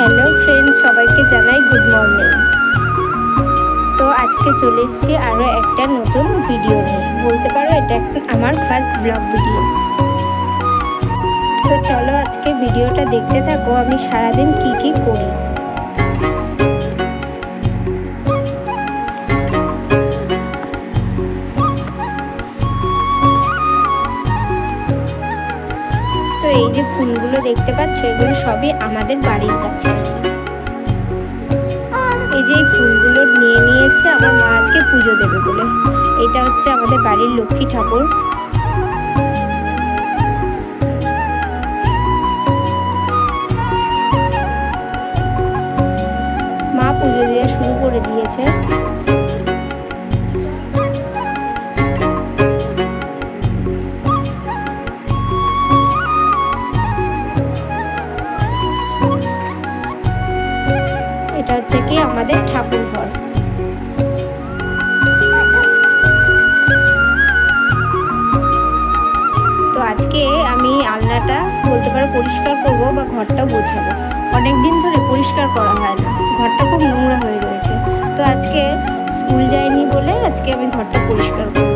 Hello friend, সবাইকে জানাই good morning. তো আজকে চলে এসেছি আরও একটা নতুন ভিডিও নিয়ে। বলতে পারো এটা একটা আমার ফার্স্ট ব্লগ ভিডিও। তো চলো আজকে ভিডিওটা দেখতে থাকো আমি সারাদিন কি কি করি। তো এই যে ফুলগুলো দেখতে পাচ্ছ, এগুলো সবই আমাদের বাড়ির কাছে। এই যে ফুলগুলো নিয়ে নিয়েছে আমার মা আজকে পুজো দেবে বলে। এটা হচ্ছে আমাদের বাড়ির লক্ষ্মী ঠাকুর। মা পুজো দেওয়া শুরু করে দিয়েছে। এটা হচ্ছে কি আমাদের ঠাকুর ঘর। তো আজকে আমি আলনাটা বলতে পারো পরিষ্কার করব বা ঘরটাও গোছাবো। অনেক দিন ধরে পরিষ্কার করা হয় না, ঘরটা খুব নোংরা হয়ে রয়েছে। তো আজকে স্কুল যাইনি বলে আজকে আমি ঘরটা পরিষ্কার করব।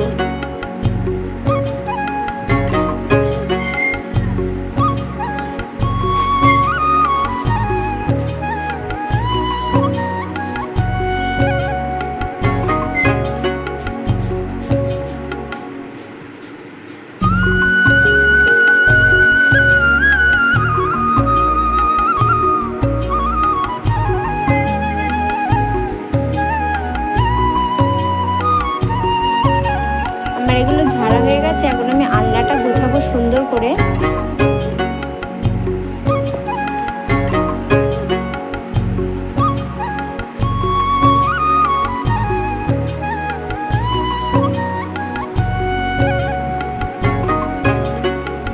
এগুলো ঝাড়া হয়ে গেছে, এখন আমি আলনাটা গোছাবো সুন্দর করে।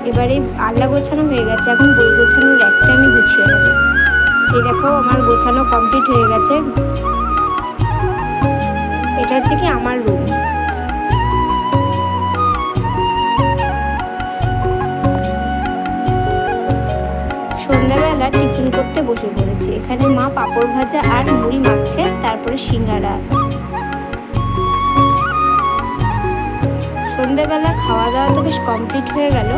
এবারে আলনা গোছানো হয়ে গেছে, এখন বই গোছানোর একটা আমি গুছিয়ে নেবো। এই দেখো আমার গোছানো কমপ্লিট হয়ে গেছে। এটা হচ্ছে কি আমার রুম। সন্ধ্যাবেলা টিফিন করতে বসে পড়েছি। এখানে মা পাঁপড় ভাজা আর মুড়ি মাখছে, তারপরে সিঙ্গারা। সন্ধ্যাবেলা খাওয়া দাওয়া তো বেশ কমপ্লিট হয়ে গেল।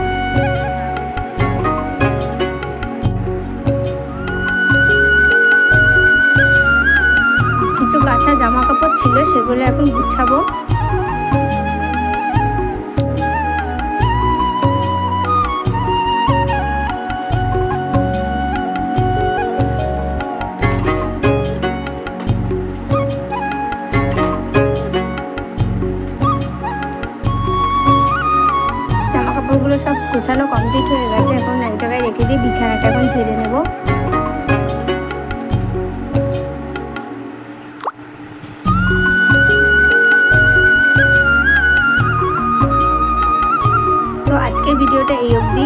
কিছু কাঁচা জামা কাপড় ছিল, সেগুলো এখন গুছাবো। কাপড়গুলো সব গোছানো কমপ্লিট হয়ে গেছে, এখন এক জায়গায় রেখে দিয়ে বিছানাটা এখন ছেড়ে নেব। তো আজকের ভিডিওটা এই অবধি।